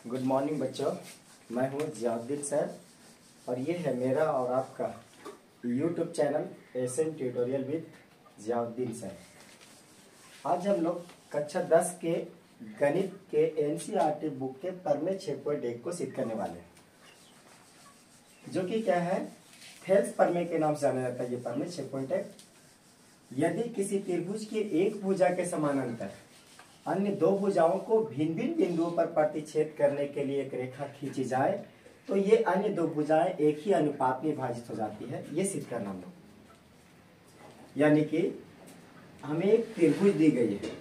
Good morning बच्चों, मैं हूँ जियाउद्दीन सर और ये है मेरा और आपका YouTube channel SN tutorial with Ziauddin sir. आज हम लोग कक्षा 10 के गणित के एनसीईआरटी बुक के प्रमेय 6.1 को सिद्ध करने वाले हैं, जो कि क्या है, थेल्स प्रमेय के नाम से जाना जाता है। ये प्रमेय 6.1, यदि किसी त्रिभुज की एक भुजा के समानांतर अन्य दो भुजाओं को भिन्न भिन्न बिंदुओं पर प्रतिच्छेद करने के लिए एक रेखा खींची जाए तो ये अन्य दो भुजाएं एक ही अनुपात में विभाजित हो जाती है। ये सिद्ध करना हम लोग, यानी कि हमें एक त्रिभुज दी गई है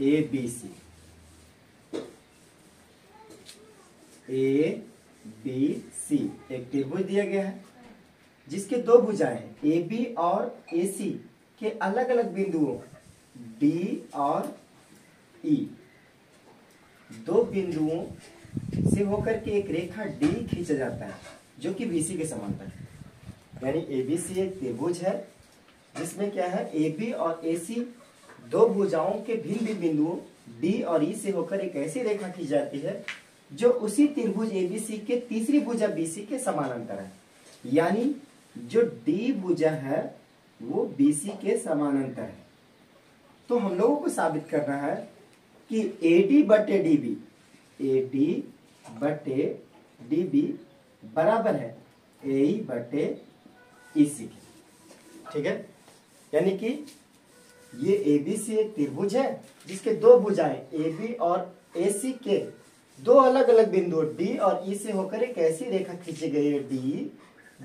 ए बी सी, एक त्रिभुज दिया गया है जिसके दो भुजाएं ए बी और ए सी के अलग अलग बिंदुओं डी और ई, दो बिंदुओं से होकर के एक रेखा डी खींचा जाता है जो कि बीसी के समांतर है। यानी एबीसी एक त्रिभुज है जिसमें क्या है, ए बी और ए सी दो भुजाओं के भिन्न भिन्न बिंदुओं डी और ई से होकर एक ऐसी रेखा खींची जाती है जो उसी त्रिभुज एबीसी के तीसरी भुजा बीसी के समानांतर है। यानी जो डी भुजा है वो बीसी के समानांतर है। तो हम लोगों को साबित करना है कि AD बटे DB बराबर है AE बटे EC के। ठीक है, यानी कि ये ABC एक त्रिभुज है जिसके दो भुजाएं AB और AC के दो अलग अलग बिंदु D और E से होकर एक ऐसी रेखा खींची गई है D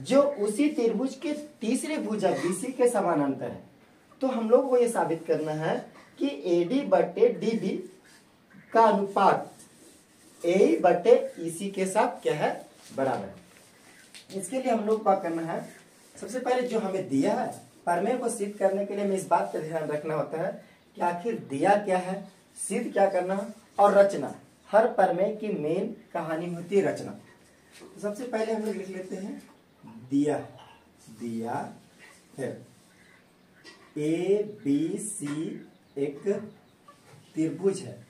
जो उसी त्रिभुज के तीसरे भुजा BC के समानांतर है। तो हम लोग को ये साबित करना है कि AD बटे DB का अनुपात AE बटे EC के साथ क्या है, बराबर है। इसके लिए हम लोग क्या करना है, सबसे पहले जो हमें दिया है प्रमेय को सिद्ध करने के लिए हमें इस बात का ध्यान रखना होता है कि आखिर दिया क्या है, सिद्ध क्या करना है और रचना। हर प्रमेय की मेन कहानी होती है रचना। तो सबसे पहले हम लोग लिख लेते हैं दिया है ए बी सी एक त्रिभुज है,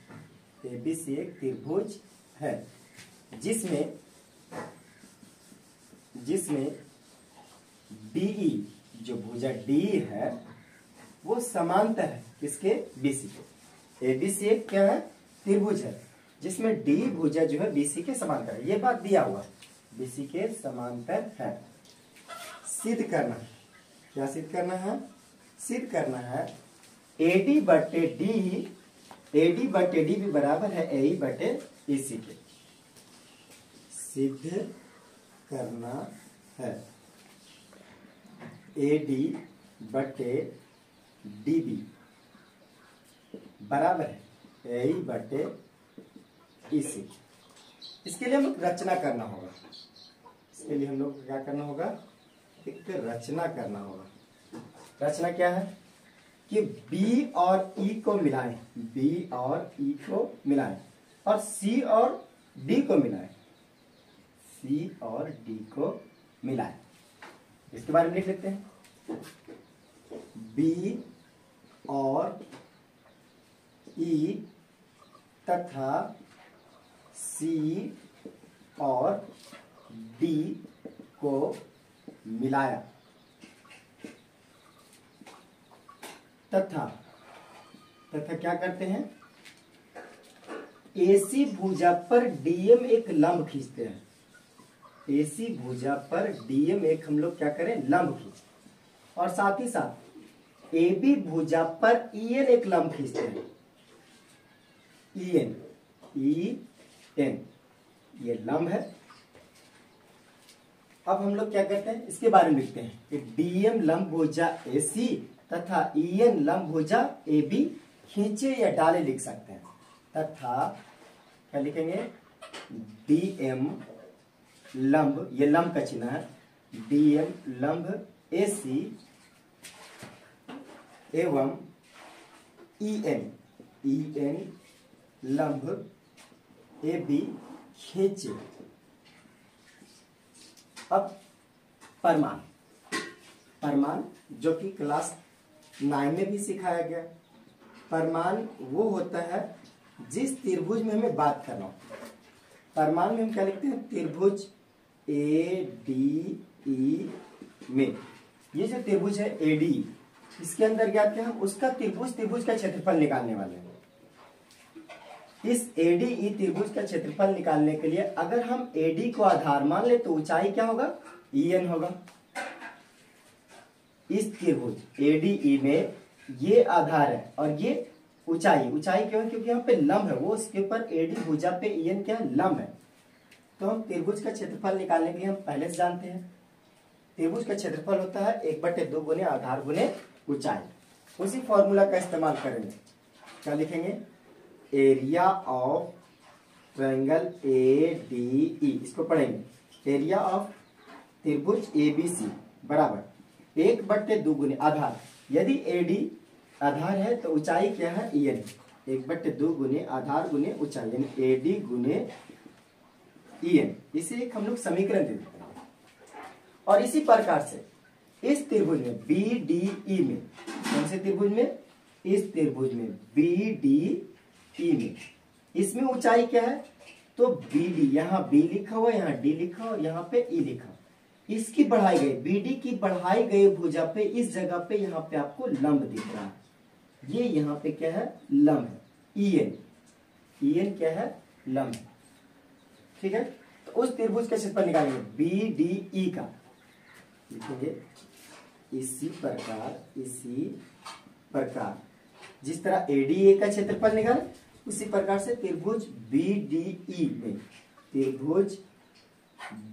एबीसी एक त्रिभुज है जिसमें डीई जो भुजा डी है वो समांतर है किसके, बीसी के। एबीसी एक क्या है, त्रिभुज है जिसमें डी भुजा जो है बीसी के समांतर है। ये बात दिया हुआ, बीसी के समांतर है। सिद्ध करना, क्या सिद्ध करना है, सिद्ध करना है AD बटे डी भी बराबर है AE बटे EC के। सिद्ध करना है AD बटे DB बराबर है AE बटे EC। इसके लिए हम लोग रचना करना होगा। इसके लिए हम लोग क्या करना होगा, एक रचना करना होगा। रचना क्या है कि B और E को मिलाएं, B और E को मिलाएं और C और D को मिलाएं, C और D को मिलाएं। इसके बारे में लिख लेते हैं, B और E तथा C और D को मिलाया तथा क्या करते हैं, AC भुजा पर DM एक लंब खींचते हैं। AC भुजा पर DM एक हम लोग क्या करें, लंब खींच, और साथ ही साथ AB भुजा पर EN एक लंब खींचते हैं। EN ये लंब है। अब हम लोग क्या करते हैं, इसके बारे में लिखते हैं कि DM लंब भुजा AC तथा EN लंब भुजा AB खींचे या डाले लिख सकते हैं। तथा क्या लिखेंगे, DM लंब, ये लंब का चिन्ह है, DM लंब AC एवं EN लंब AB खींचे। अब परमान जो कि क्लास 9 में भी सिखाया गया। परिमाण वो होता है जिस त्रिभुज में हमें बात करना हो, परमाणु में हम क्या लिखते हैं, त्रिभुज ADE में, ये जो त्रिभुज है ADE, इसके अंदर क्या क्या हम उसका त्रिभुज का क्षेत्रफल निकालने वाले हैं। इस ADE त्रिभुज का क्षेत्रफल निकालने के लिए अगर हम AD को आधार मान ले तो ऊंचाई क्या होगा, EN होगा। इस त्रिभुज ADE में ये आधार है और ये ऊंचाई क्यों है, क्योंकि यहाँ पे लंब है, वो उसके ऊपर AD भुजा पे EN क्या है, लंब है। तो हम त्रिभुज का क्षेत्रफल निकालने के लिए हम पहले से जानते हैं, त्रिभुज का क्षेत्रफल होता है 1/2 गुने आधार गुने ऊंचाई। उसी फॉर्मूला का इस्तेमाल करेंगे, क्या लिखेंगे, एरिया ऑफ ट्रायंगल ADE, इसको पढ़ेंगे, एरिया ऑफ त्रिभुज ABC बराबर 1/2 गुने आधार, यदि AD आधार है तो ऊंचाई क्या है, EN, 1/2 गुने आधार गुने ऊंचाई, यानी AD गुने EN। इसे एक हम लोग समीकरण दे देते हैं। और इसी प्रकार से इस त्रिभुज में BDE में, कौन से त्रिभुज में, इस त्रिभुज में BDE में, इसमें ऊंचाई क्या है, तो BD, यहाँ B लिखा हुआ, यहाँ D लिखा हुआ, यहाँ पे E लिखा, इसकी बढ़ाई गई, BD की बढ़ाई गई भुजा पे इस जगह पे यहाँ पे आपको लंब दिख रहा है, ये यहाँ पे क्या है, लंब है, EN क्या है, लंब है। ठीक है, तो उस त्रिभुज का क्षेत्रफल निकालेंगे BDE का, लिखेंगे इसी प्रकार जिस तरह ADA का क्षेत्रफल निकाले उसी प्रकार से त्रिभुज BDE में, त्रिभुज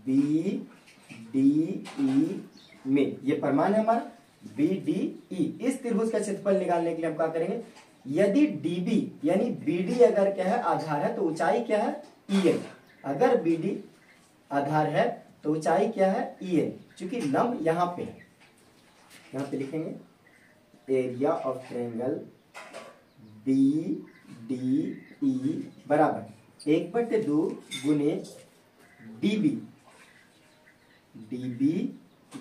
BDE में, ये परिमाण है हमारा BDE, इस त्रिभुज का क्षेत्रफल निकालने के लिए हम क्या करेंगे, यदि DB यानी BD अगर क्या है, आधार है तो ऊंचाई क्या है, EN, अगर BD आधार है तो ऊंचाई क्या है, EN, क्योंकि लंब यहाँ पे है, यहाँ पे लिखेंगे एरिया ऑफ ट्रायंगल BDE बराबर 1/2 गुने DB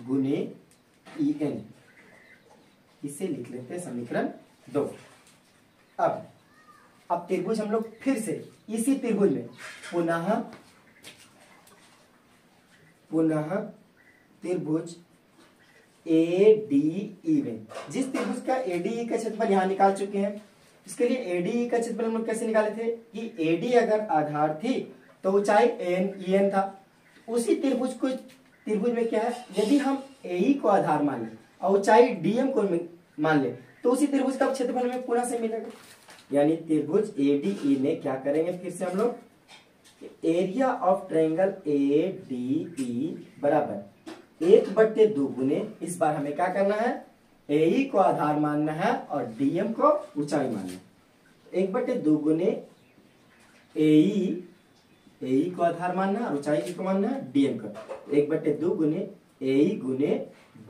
गुने EN, इसे लिख लेते हैं समीकरण 2। अब त्रिभुज हम लोग फिर से इसी त्रिभुज में पुनः त्रिभुज ADE में, जिस त्रिभुज का ADE का क्षेत्रफल यहाँ निकाल चुके हैं, इसके लिए ADE का क्षेत्रफल हम लोग कैसे निकाले थे कि AD अगर आधार थी तो ऊंचाई EN था। उसी त्रिभुज में क्या है, यदि हम AE को आधार मान ले और ऊंचाई DM को मान ले तो उसी त्रिभुज का क्षेत्रफल हमें पुनः से मिलेगा, यानी त्रिभुज ADE में क्या करेंगे, फिर से हम लोग एरिया ऑफ ट्रायंगल ADE बराबर 1/2 गुने, इस बार हमें क्या करना है, AE को आधार मानना है और DM को ऊंचाई मानना है, 1/2 गुने AE को आधार मानना है और ऊंचाई को मानना है DM को, 1/2 गुने AE गुने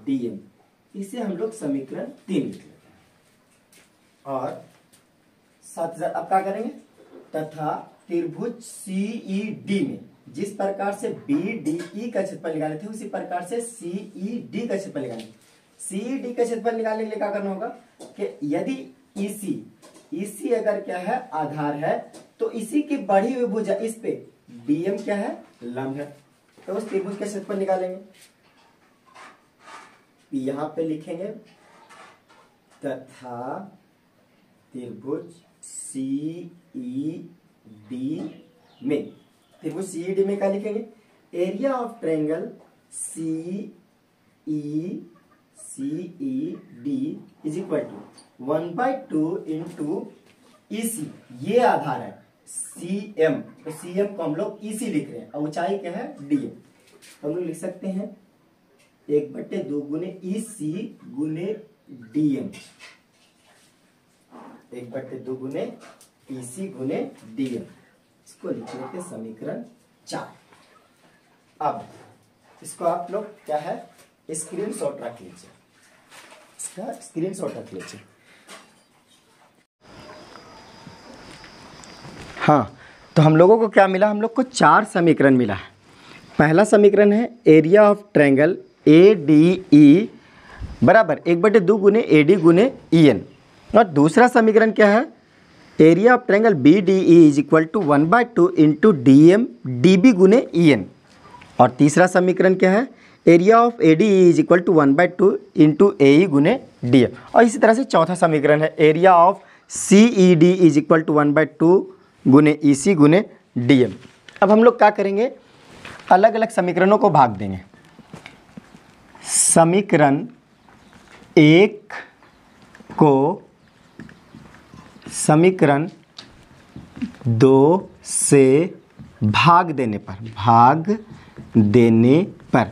DM, इसे हम लोग समीकरण 3 लिख लेते हैं। और साथ अब क्या करेंगे, तथा त्रिभुज CED में जिस प्रकार से BDE का क्षेत्रफल निकाले थे उसी प्रकार से CED का क्षेत्रफल निकालेंगे। CED का क्षेत्रफल निकालने के लिए क्या करना होगा कि यदि EC अगर क्या है, आधार है, तो इसी की बढ़ी हुई भुजा इस पे DM क्या है, लंब है, तो उस त्रिभुज का क्षेत्रफल निकालेंगे। यहाँ पे लिखेंगे तथा त्रिभुज CED में, त्रिभुज CED में क्या लिखेंगे, area of triangle CED is equal to 1/2 into EC, ये आधार है CM, तो CM को हम लोग EC लिख रहे हैं और ऊंचाई क्या है, DM, तो हम लोग लिख सकते हैं 1/2 गुने EC गुने DM, 1/2 गुने EC गुने DM, इसको लिख लेते समीकरण 4। अब इसको आप लोग क्या है, स्क्रीनशॉट रख लीजिए, इसका स्क्रीनशॉट रख लीजिए। हाँ, तो हम लोगों को क्या मिला, हम लोग को 4 समीकरण मिला है। पहला समीकरण है एरिया ऑफ ट्रायंगल ADE बराबर 1/2 गुने AD गुने EN, और दूसरा समीकरण क्या है, area of triangle B D E is equal to 1/2 into D M D B गुने ई एन। और तीसरा समीकरण क्या है, area of A D E is equal to 1/2 into A E गुने डी एम। और इसी तरह से चौथा समीकरण है area of C E D is equal to 1/2 गुने ई सी गुने डी एम। अब हम लोग क्या करेंगे, अलग अलग समीकरणों को भाग देंगे। समीकरण एक को समीकरण दो से भाग देने पर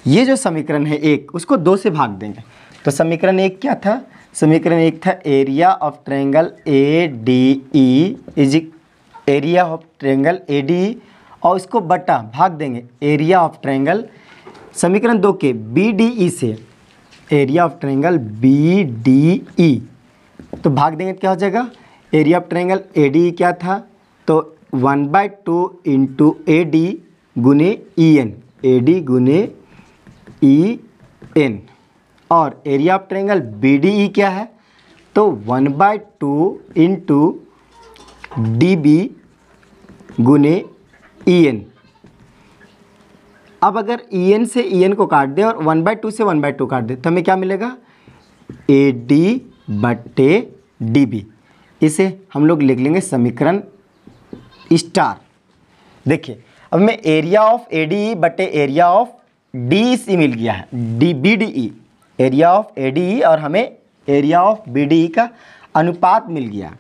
ये जो समीकरण है एक, उसको दो से भाग देंगे। तो समीकरण एक क्या था, समीकरण एक था area of triangle A D E is area of triangle A D E, और इसको बटा भाग देंगे एरिया ऑफ ट्रायंगल समीकरण दो के बी डी ई से, area of triangle B D E. तो भाग देंगे क्या हो जाएगा, area of triangle A D E क्या था, तो 1/2 इंटू ए डी गुने ई एन, ए डी गुने ई एन। और area of triangle B D E क्या है, तो 1/2 इंटू डी बी गुने ई एन। अब अगर ई एन से ई एन को काट दे और 1/2 से 1/2 काट दे तो हमें क्या मिलेगा, ए डी बटे डी बी। इसे हम लोग लिख लेंगे समीकरण स्टार। देखिए अब मैं area of A D E बटे एरिया ऑफ डी सी मिल गया है, D B D E, area of A D E और हमें area of B D E का अनुपात मिल गया।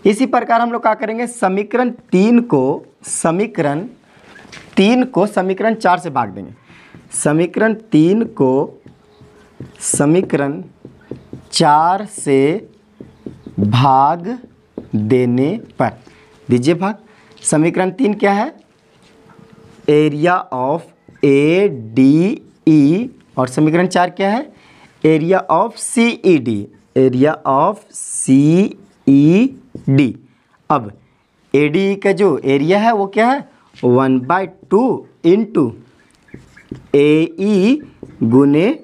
इसी प्रकार हम लोग क्या करेंगे, समीकरण तीन को समीकरण चार से भाग देंगे। समीकरण तीन को समीकरण चार से भाग देने पर दीजिए भाग। समीकरण तीन क्या है, area of A D E, और समीकरण चार क्या है, area of C E D, area of C E D. अब ए डी का जो एरिया है वो क्या है, 1/2 इंटू ए ई गुने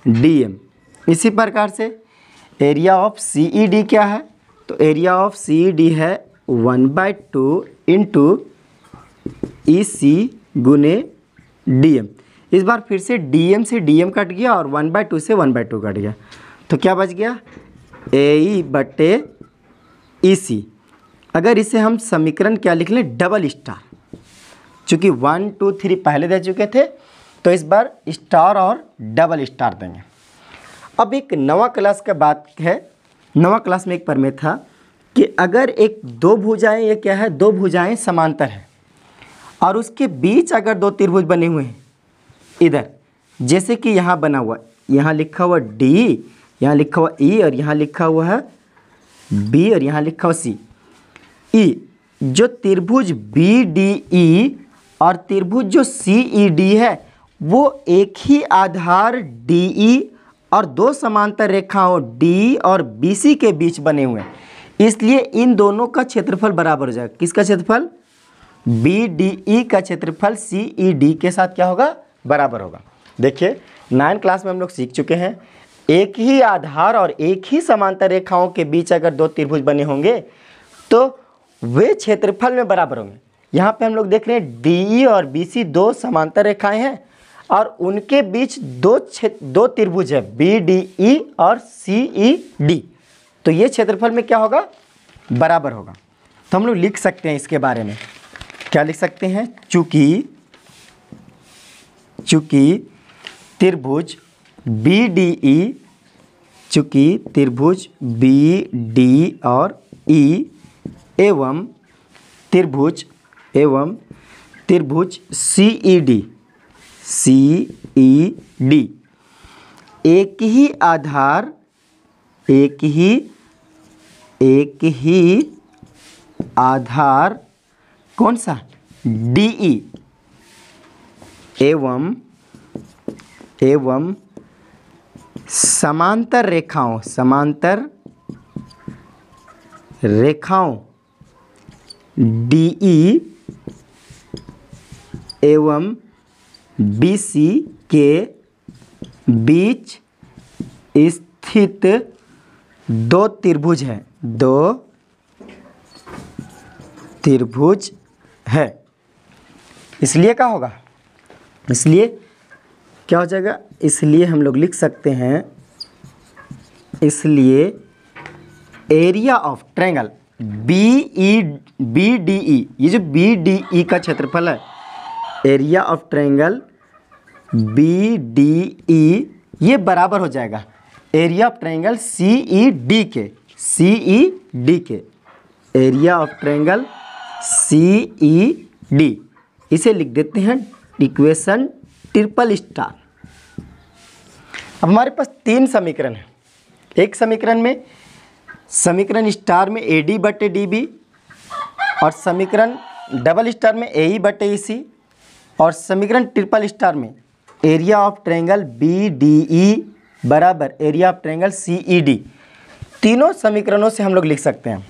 डी एम। इसी प्रकार से area of C E D क्या है, तो area of C E D है 1/2 इंटू ई सी गुने डी एम। इस बार फिर से डी एम से डी एम कट गया और 1/2 से 1/2 कट गया, तो क्या बच गया, ए ई बटे ई सी। अगर इसे हम समीकरण क्या लिख लें, डबल स्टार, चूँकि 1 2 3 पहले दे चुके थे तो इस बार स्टार और डबल स्टार देंगे। अब एक नवा क्लास का बात है, नवा क्लास में एक प्रमेय था कि अगर एक दो भुजाएं, ये क्या है, दो भुजाएं समांतर है और उसके बीच अगर दो त्रिभुज बने हुए हैं इधर, जैसे कि यहाँ बना हुआ, यहाँ लिखा हुआ डी, यहाँ लिखा हुआ ई और यहाँ लिखा हुआ है बी और यहाँ लिखा हुआ सी। ई जो त्रिभुज बी डी ई और त्रिभुज जो सी ई डी है वो एक ही आधार डी ई और दो समांतर रेखाओं डी और बी सी के बीच बने हुए हैं, इसलिए इन दोनों का क्षेत्रफल बराबर हो जाएगा। किसका क्षेत्रफल, बी डी ई का क्षेत्रफल सी ई डी के साथ क्या होगा, बराबर होगा। देखिए 9 क्लास में हम लोग सीख चुके हैं, एक ही आधार और एक ही समांतर रेखाओं के बीच अगर दो त्रिभुज बने होंगे तो वे क्षेत्रफल में बराबर होंगे। यहाँ पे हम लोग देख रहे हैं डी और बी सी दो समांतर रेखाएं हैं और उनके बीच दो त्रिभुज है बी डी ई और सी ई डी, तो ये क्षेत्रफल में क्या होगा, बराबर होगा। तो हम लोग लिख सकते हैं इसके बारे में, क्या लिख सकते हैं, चूँकि त्रिभुज बी डी ई, चूँकि त्रिभुज बी डी और ई एवं त्रिभुज सी ई डी एक ही आधार कौन सा, डी ई एवं समांतर रेखाओं डी ई एवं बी सी के बीच स्थित दो त्रिभुज हैं, दो त्रिभुज है। इसलिए क्या होगा, इसलिए क्या हो जाएगा, इसलिए हम लोग लिख सकते हैं, इसलिए area of triangle B D E, ये जो बी डी ई का क्षेत्रफल है, area of triangle B D E, ये बराबर हो जाएगा area of triangle C E D के, सी ई डी के, area of triangle C E D. इसे लिख देते हैं इक्वेशन ट्रिपल स्टार। अब हमारे पास 3 समीकरण है। एक समीकरण में, समीकरण स्टार में ए डी बटे डी बी, और समीकरण डबल स्टार में ए ई बटे ई सी, और समीकरण ट्रिपल स्टार में area of triangle B D E बराबर area of triangle C E D. तीनों समीकरणों से हम लोग लिख सकते हैं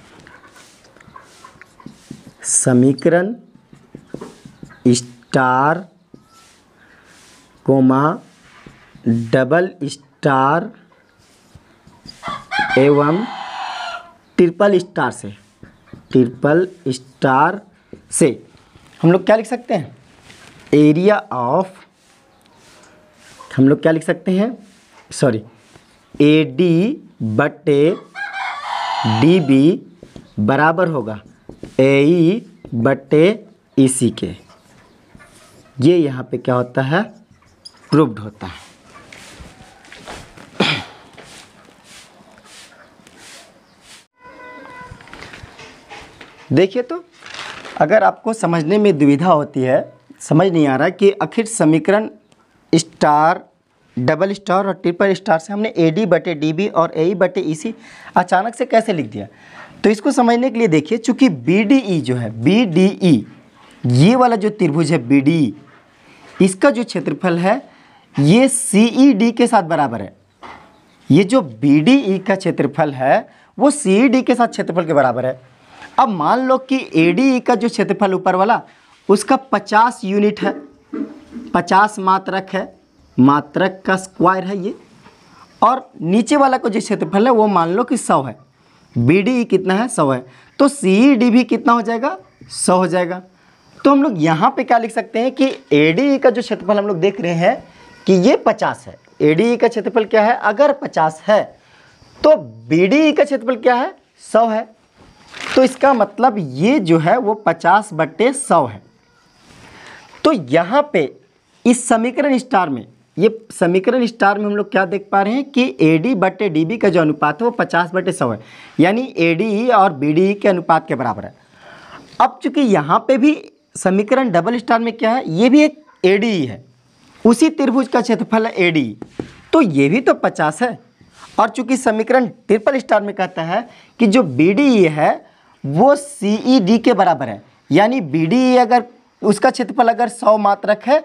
समीकरण स्टार कोमा डबल स्टार एवं ट्रिपल स्टार से, ट्रिपल स्टार से हम लोग क्या लिख सकते हैं, एरिया ऑफ, हम लोग क्या लिख सकते हैं, सॉरी, ए डी बटे डी बी बराबर होगा ए ई बटे ई सी के। ये यहाँ पे क्या होता है, प्रूव्ड होता है। देखिए, तो अगर आपको समझने में दुविधा होती है, समझ नहीं आ रहा कि आखिर समीकरण स्टार, डबल स्टार और ट्रिपल स्टार से हमने ए डी बटे डी बी और ए ई बटे ई सी अचानक से कैसे लिख दिया, तो इसको समझने के लिए देखिए, चूंकि बी डी ई जो है, बी डी ई, ये वाला जो त्रिभुज है बी डी ई, इसका जो क्षेत्रफल है ये सी ई डी के साथ बराबर है। ये जो बी डी ई का क्षेत्रफल है वो सी ई डी के साथ क्षेत्रफल के बराबर है। अब मान लो कि ए डी ई का जो क्षेत्रफल ऊपर वाला, उसका 50 यूनिट है, 50 मात्रक है, मात्रक का स्क्वायर है ये, और नीचे वाला का जो क्षेत्रफल है वो मान लो कि 100 है। बी डी ई कितना है, 100 है, तो सी ई डी भी कितना हो जाएगा, 100 हो जाएगा। तो हम लोग यहाँ पे क्या लिख सकते हैं कि ए डी ई का जो क्षेत्रफल हम लोग देख रहे हैं कि ये 50 है। ए डी ई का क्षेत्रफल क्या है, अगर 50 है तो बी डी ई का क्षेत्रफल क्या है, 100 है। तो इसका मतलब ये जो है वो 50 बटे 100 है। तो यहाँ पे इस समीकरण स्टार में, ये समीकरण स्टार में हम लोग क्या देख पा रहे हैं कि ए डी बटे डी बी का जो अनुपात है वो 50 बटे 100 है, यानी ए डी ई और बी डी ई के अनुपात के बराबर है। अब चूंकि यहाँ पे भी समीकरण डबल स्टार में क्या है, ये भी एक ए डी ई है, उसी त्रिभुज का क्षेत्रफल है ए डी ई, तो ये भी तो 50 है। और चूंकि समीकरण ट्रिपल स्टार में कहता है कि जो बी डी ई है वो सी ई डी के बराबर है, यानी बी डी ई अगर उसका क्षेत्रफल अगर 100 मात्रक है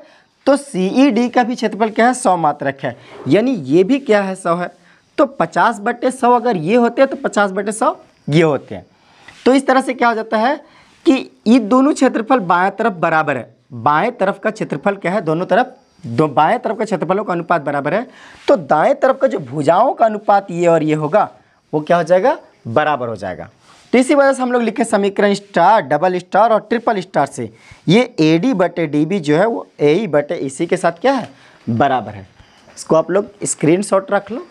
तो सी ई डी का भी क्षेत्रफल क्या है, 100 मात्रक है, यानी ये भी क्या है, 100 है। तो 50 बटे 100 अगर ये होते हैं तो 50 बटे 100 ये होते हैं। तो इस तरह से क्या हो जाता है कि ये दोनों क्षेत्रफल बाएं तरफ बराबर है। बाएं तरफ का क्षेत्रफल क्या है, दोनों तरफ, बाएं तरफ का क्षेत्रफलों का अनुपात बराबर है। तो दाएं तरफ का जो भुजाओं का अनुपात ये और ये होगा वो क्या हो जाएगा, बराबर हो जाएगा। तो इसी वजह से हम लोग लिखे समीकरण स्टार, डबल स्टार और ट्रिपल स्टार से ये ए डी बटे डी बी जो है वो ए ई बटे ई सी के साथ क्या है, बराबर है। इसको आप लोग स्क्रीनशॉट रख लो।